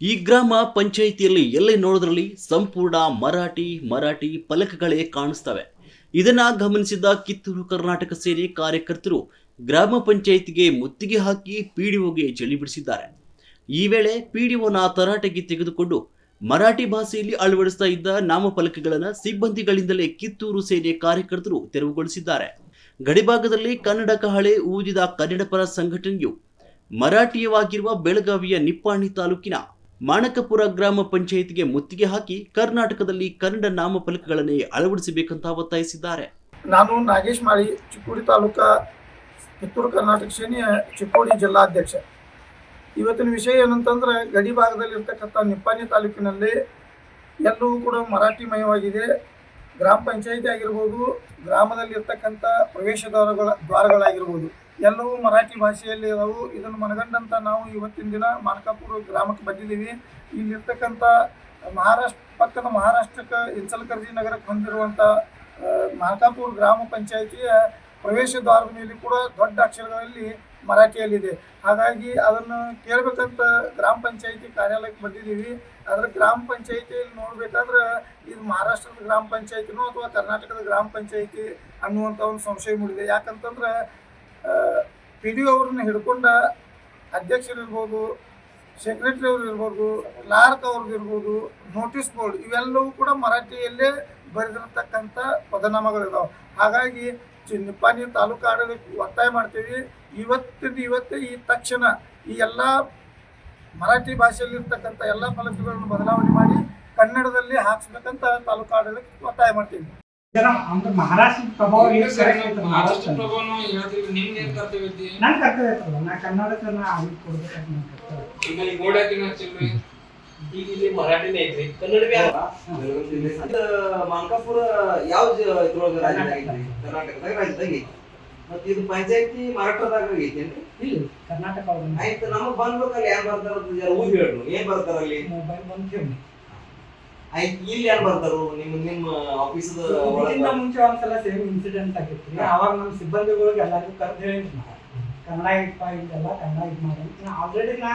ಈ ಗ್ರಾಮ ಪಂಚಾಯಿತಿಯಲ್ಲಿ ಎಲ್ಲಿ ನೋಡಿದ್ರಲ್ಲಿ ಸಂಪೂರ್ಣ ಮರಾಠಿ ಫಲಕಗಳೇ ಕಾಣಿಸ್ತವೆ. ಇದನ್ನ ಗಮನಿಸಿದ ಕಿತ್ತೂರು ಕರ್ನಾಟಕ ಸೇನೆ ಕಾರ್ಯಕರ್ತರು ಗ್ರಾಮ ಪಂಚಾಯಿತಿಗೆ ಮುತ್ತಿಗೆ ಹಾಕಿ ಪಿಡಿಒಗೆ ಚಳಿ ಬಿಡಿಸಿದ್ದಾರೆ. ಈ ವೇಳೆ ಪಿಡಿಒನ ತರಾಟೆಗೆ ತೆಗೆದುಕೊಂಡು ಮರಾಠಿ ಭಾಷೆಯಲ್ಲಿ ಅಳವಡಿಸ್ತಾ ಇದ್ದ ನಾಮಫಲಕಗಳನ್ನು ಸಿಬ್ಬಂದಿಗಳಿಂದಲೇ ಕಿತ್ತೂರು ಸೇನೆ ಕಾರ್ಯಕರ್ತರು ತೆರವುಗೊಳಿಸಿದ್ದಾರೆ. ಗಡಿಭಾಗದಲ್ಲಿ ಕನ್ನಡ ಕಹಳೆ ಊದಿದ ಕನ್ನಡಪರ ಸಂಘಟನೆಯು ಮರಾಠಿಯವಾಗಿರುವ ಬೆಳಗಾವಿಯ ನಿಪ್ಪಾಣಿ ತಾಲೂಕಿನ ಮಾಣಕಪುರ ಗ್ರಾಮ ಪಂಚಾಯಿತಿಗೆ ಮುತ್ತಿಗೆ ಹಾಕಿ ಕರ್ನಾಟಕದಲ್ಲಿ ಕನ್ನಡ ನಾಮಫಲಕಗಳನ್ನೇ ಅಳವಡಿಸಬೇಕಂತ ಒತ್ತಾಯಿಸಿದ್ದಾರೆ. ನಾನು ನಾಗೇಶ್ ಮಾಳಿ, ಚಿಕ್ಕೋಡಿ ತಾಲೂಕಾ ಕಿತ್ತೂರು ಕರ್ನಾಟಕ ಸೇನೆಯ ಚಿಕ್ಕೋಡಿ ಜಿಲ್ಲಾಧ್ಯಕ್ಷ. ಇವತ್ತಿನ ವಿಷಯ ಏನಂತಂದ್ರೆ, ಗಡಿ ಭಾಗದಲ್ಲಿರ್ತಕ್ಕಂಥ ನಿಪ್ಪಾಣಿ ತಾಲೂಕಿನಲ್ಲಿ ಎಲ್ಲವೂ ಕೂಡ ಮರಾಠಿಮಯವಾಗಿದೆ. ಗ್ರಾಮ ಪಂಚಾಯಿತಿ ಆಗಿರ್ಬೋದು, ಗ್ರಾಮದಲ್ಲಿರ್ತಕ್ಕಂಥ ಪ್ರವೇಶ ದ್ವಾರಗಳಾಗಿರ್ಬೋದು, ಎಲ್ಲವೂ ಮರಾಠಿ ಭಾಷೆಯಲ್ಲಿ ಇದಾವು. ಇದನ್ನು ಮನಗಂಡಂತ ನಾವು ಇವತ್ತಿನ ದಿನ ಮಾಣಕಾಪುರ ಗ್ರಾಮಕ್ಕೆ ಬಂದಿದ್ದೀವಿ. ಇಲ್ಲಿರ್ತಕ್ಕಂಥ ಪಕ್ಕದ ಮಹಾರಾಷ್ಟ್ರಕ್ಕೆ ಇನ್ಸಲ್ಕರ್ಜಿ ನಗರಕ್ಕೆ ಹೊಂದಿರುವಂಥ ಮಾಣಕಾಪುರ ಗ್ರಾಮ ಪಂಚಾಯಿತಿಯ ಪ್ರವೇಶ ದ್ವಾರದ ಮೇಲೆ ಕೂಡ ದೊಡ್ಡ ಅಕ್ಷರಗಳಲ್ಲಿ ಮರಾಠಿಯಲ್ಲಿದೆ. ಹಾಗಾಗಿ ಅದನ್ನು ಕೇಳಬೇಕಂತ ಗ್ರಾಮ ಪಂಚಾಯಿತಿ ಕಾರ್ಯಾಲಯಕ್ಕೆ ಬಂದಿದ್ದೀವಿ. ಅದರ ಗ್ರಾಮ ಪಂಚಾಯಿತಿಯಲ್ಲಿ ನೋಡಬೇಕಾದ್ರೆ ಇದು ಮಹಾರಾಷ್ಟ್ರದ ಗ್ರಾಮ ಪಂಚಾಯಿತಿನೋ ಅಥವಾ ಕರ್ನಾಟಕದ ಗ್ರಾಮ ಪಂಚಾಯಿತಿ ಅನ್ನುವಂಥ ಒಂದು ಸಂಶಯ ಮೂಡಿದೆ. ಯಾಕಂತಂದ್ರೆ ಪಿ ಡಿ ಒ ಅವ್ರನ್ನ ಹಿಡ್ಕೊಂಡ ಅಧ್ಯಕ್ಷರಿರ್ಬೋದು, ಸೆಕ್ರೆಟರಿ ಅವ್ರು ಇರ್ಬೋದು, ಕ್ಲಾರ್ಕ್ ಅವ್ರದ್ದು ಇರ್ಬೋದು, ನೋಟಿಸ್ ಬೋರ್ಡ್ ಇವೆಲ್ಲವೂ ಕೂಡ ಮರಾಠಿಯಲ್ಲೇ ಬರೆದಿರತಕ್ಕಂಥ ಪದನಾಮಗಳಿದಾವೆ. ಹಾಗಾಗಿ ನಿಪ್ಪಾಣಿ ತಾಲೂಕು ಆಡಳಿತ ಒತ್ತಾಯ ಮಾಡ್ತೀವಿ, ಇವತ್ತೇ ಈ ತಕ್ಷಣ ಈ ಎಲ್ಲ ಮರಾಠಿ ಭಾಷೆಯಲ್ಲಿರ್ತಕ್ಕಂಥ ಎಲ್ಲ ಫಲಕಗಳನ್ನು ಬದಲಾವಣೆ ಮಾಡಿ ಕನ್ನಡದಲ್ಲಿ ಹಾಕ್ಸ್ಬೇಕಂತ ತಾಲೂಕು ಆಡಳಿತ ಒತ್ತಾಯ ಮಾಡ್ತೀವಿ. महाराष्ट्र प्रभाव महाराष्ट्र प्रभाव ನಿಮ್ಗೆ ಏನ್ ಕರ್ತವ್ಯ ಐತಿ? ನನ್ನ ಕರ್ತವ್ಯ ಐತಲ್ಲ, ನಾ ಕನ್ನಡಕನ್ನ ಆಗಿ ಕೊಡ್ಬೇಕಂತ ನನ್ನ ಕರ್ತವ್ಯ. ಈಗ ನೀವು ಗೋಡಾಕಿನ ಹಚ್ಚಿಲ್ರಿ, ಈಗ ಇಲ್ಲಿ ಮರಾಠಿನೇ ಐತ್ರಿ, ಕನ್ನಡವೇ ಅಲ್ಲ. ಮಾಣಕಾಪುರ ಯಾವ ಇದ್ರೊಳಗ ರಾಜ್ಯದಾಗೈತ್ರಿ? ಕರ್ನಾಟಕದಾಗ ರಾಜ್ಯದಾಗ. ಮತ್ತ ಇದು ಪಂಚಾಯತಿ ಮರಾಠದಾಗ ಐತೇನ್ರಿ? ಇಲ್ಲ, ಕರ್ನಾಟಕ ಆಯ್ತು. ನಮಗ್ ಬಂದ್ಬೇಕಲ್ಲ, ಏನ್ ಬರ್ತಾರ ಊರ್ ಹೇಳ್ರು, ಏನ್ ಬರ್ತಾರ ಅಲ್ಲಿ? ಮೊಬೈಲ್ ಬಂದ್ ಆಯ್ತು. ಇಲ್ಲಿ ಏನ್ ಬರ್ತಾರು? ನಿಮ್ಮ ಆಫೀಸದ ಮುಂಚೆ ಒಂದ್ಸಲ ಸೇಮ್ ಇನ್ಸಿಡೆಂಟ್ ಆಗಿತ್ತು. ಅವಾಗ ನಮ್ಮ ಸಿಬ್ಬಂದಿಗಳಿಗೆ ಎಲ್ಲರಿಗೂ ಕರೆದು ಹೇಳಿದ್ವಿ, ಕನ್ನಡ ಇಪ್ಪ ಇದೆಲ್ಲ ಕನ್ನಡ ಇದು ಮಾಡಿ. ಆಲ್ರೆಡಿ ನಾ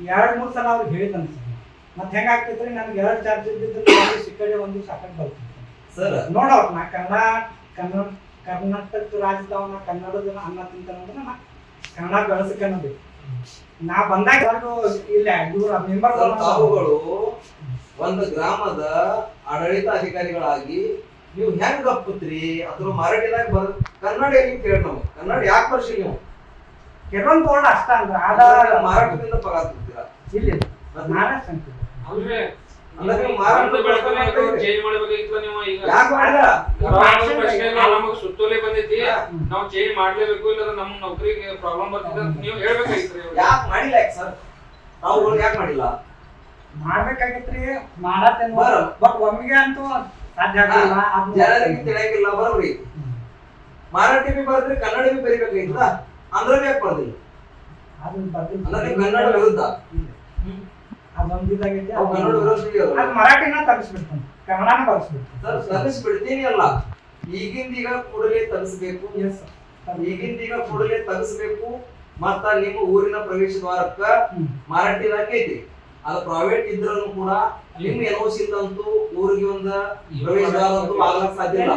2-3 ಸಲ ಅವ್ರಿಗೆ ಹೇಳಿದ್ ಸರ್. ಮತ್ತೆ ಹೆಂಗಾಗ್ತೈತ್ರಿ, ನನ್ಗೆ 2 ಚಾರ್ಜ್ ಇದ್ದಿದ್ದು ಸಿಕ್ಕಡೆ ಒಂದು ಸಾಕಷ್ಟು ಬರ್ತಿತ್ತು ಸರ್. ನೋಡವ್ರ ನಾ ಕರ್ನಾಟಕ ರಾಜ್ಯದವನ ಕನ್ನಡದ ಅನ್ನ ತಿಂತಾನಂದ್ರೆ ನಾ ಕನ್ನಡ ಬೆಳೆಸಕ್ಕನ್ನೋದು. ನಾ ಬಂದಾಗ ಇಲ್ಲ ಇವ್ರ ಮೆಂಬರ್ ತಾವುಗಳು ಒಂದು ಗ್ರಾಮದ ಆಡಳಿತ ಅಧಿಕಾರಿಗಳಾಗಿ ನೀವು ಹೆಂಗ್ ಒಪ್ಪತ್ರಿ? ಅದ್ರ ಮರಾಠಿದಾಗ ಕನ್ನಡ ಏನ್ ಕೇಳಿ ನಮ್ಗೆ ಕನ್ನಡ ಯಾಕೆ ಬರ್ಸಿ? ನೀವು ಕೆಲವೊಂದು ಬೋರ್ಡ್ ಅಷ್ಟ ಅಂದ್ರೆ ಮರಾಠದಿಂದ ಪಗಾರ ಕೊಡ್ತೀರಾ? ಇಲ್ಲ ಮಹಾರಾಷ್ಟ್ರ ಅಂತ ಅಂದ್ರೆ ಮರಾಠಿ ಚೇಂಜ್ ಮಾಡಬೇಕಾಗಿತ್ತು. ನೀವು ಈಗ ಯಾಕೆ ಮಾಡಿಲ್ಲ? ಪ್ರಶ್ನೆ ನಮಗೆ ಸುತ್ತೋಲೆ ಬಂದೈತಿ, ನಾವು ಚೇಂಜ್ ಮಾಡ್ಲೇಬೇಕು, ಇಲ್ಲ ನಮ್ಮ ನೌಕರಿಗೆ ಪ್ರಾಬ್ಲಮ್ ಬರ್ತಿದೆ ಅಂತ ನೀವು ಹೇಳ್ಬೇಕಾಗಿತ್ತು. ಯಾಕೆ ಮಾಡಿಲ್ಲ ಸರ್? ತಾವುಗಳು ಯಾಕೆ ಮಾಡಿಲ್ಲ? ಮಾಡ್ಬೇಕಾಗಿತ್ರಿ, ಮಾಡತ್ತೇನ್ ಬಟ್ ಒಮ್ಮಿಗೆ ಅಂತೂ ಸಾಧ್ಯ ಆಗಲ್ಲ. ಜನರಿಗೆ ತಿಳಿಯಂಗಿಲ್ಲ. ಬರೋರಿ ಮರಾಠಿ ಬಿ ಬರ್ದ್ರಿ, ಕನ್ನಡ ಬಿ ಬರಿಬೇಕಾಗಿತ್ತ, ಅಂದ್ರೆ ಯಾಕೆ ಬರ್ದಿಲ್ಲ? ಅದು ಬರ್ದಿಲ್ಲ. ಅಂದ್ರೆ ಕನ್ನಡ ವಿರುದ್ಧ ಅದೊಂದಿದಾಗೈತಿ. ಕನ್ನಡ ವಿರೋಧ ಅದು ಮರಾಠಿನ ತರಿಸ್ಬಿಡ್ತಾನೆ, ಕನ್ನಡನ ಬರ್ಸ್ಬಿಡ್ತಾನೆ. ಸರ್ ತರಿಸ್ಬಿಡ್ತೀನಿ ಅಲ್ಲ, ಈಗಿಂದೀಗ ಕೂಡಲೇ ತರಿಸ್ಬೇಕು. ಈಗಿಂದೀಗ ಕೂಡಲೇ ತರಿಸ್ಬೇಕು. ಮತ್ತ ನಿಮ್ಮ ಊರಿನ ಪ್ರವೇಶ ದ್ವಾರಕ್ಕ ಮರಾಠಿದಾಗ ಐತಿ. ಅದು ಪ್ರೈವೇಟ್ ಇದ್ರೂ ಕೂಡ ನಿಮ್ಮ ಎನ್ಒಸಿ ಇಲ್ಲಂತೂ ಊರಿಗೆ ಒಂದು ಪ್ರವೇಶ ದ್ವಾರ ಅಂತೂ ಆಗ್ಲಕ್ ಸಾಧ್ಯ ಇಲ್ಲ.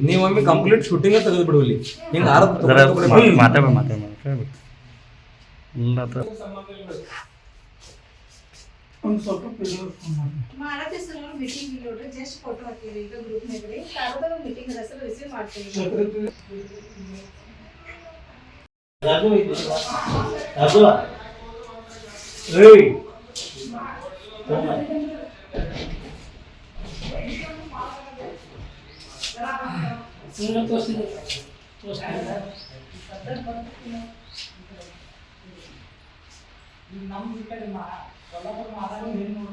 ನೀವೊಮ್ಮೆ ಕಂಪ್ಲೀಟ್ ಶೂಟಿಂಗ್ ತೆಗೆದು ಬಿಡುವಲ್ಲಿ ಹಿಂಗ ಒಂದು ಸ್ವಲ್ಪ ಮಾಡತ್ತೆ ಸರ್. ಅವ್ರು ಮೀಟಿಂಗ್ ಇಲ್ಲ ನೋಡ್ರಿ, ಜಸ್ಟ್ ಫೋಟೋ ಹಾಕಿರಿ ಈಗ ಗ್ರೂಪ್ ನಾಗ್ರಿ. ತಾರದ ಮೀಟಿಂಗ್ ಅದ ಸರ್, ರಿಸೀವ್ ಮಾಡ್ತೀವಿ. ರಾಜು ರಾಜು ಏಯ್ ನಮ್ಮ ಈ ಕಡೆ ಕೊಲ್ಲಾಪುರ ಮಹಾರಾಜ ಏನು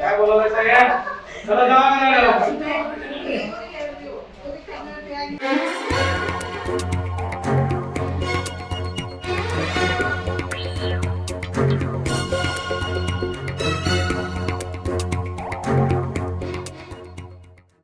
काय बोलायचं ಸುತ್ತೇ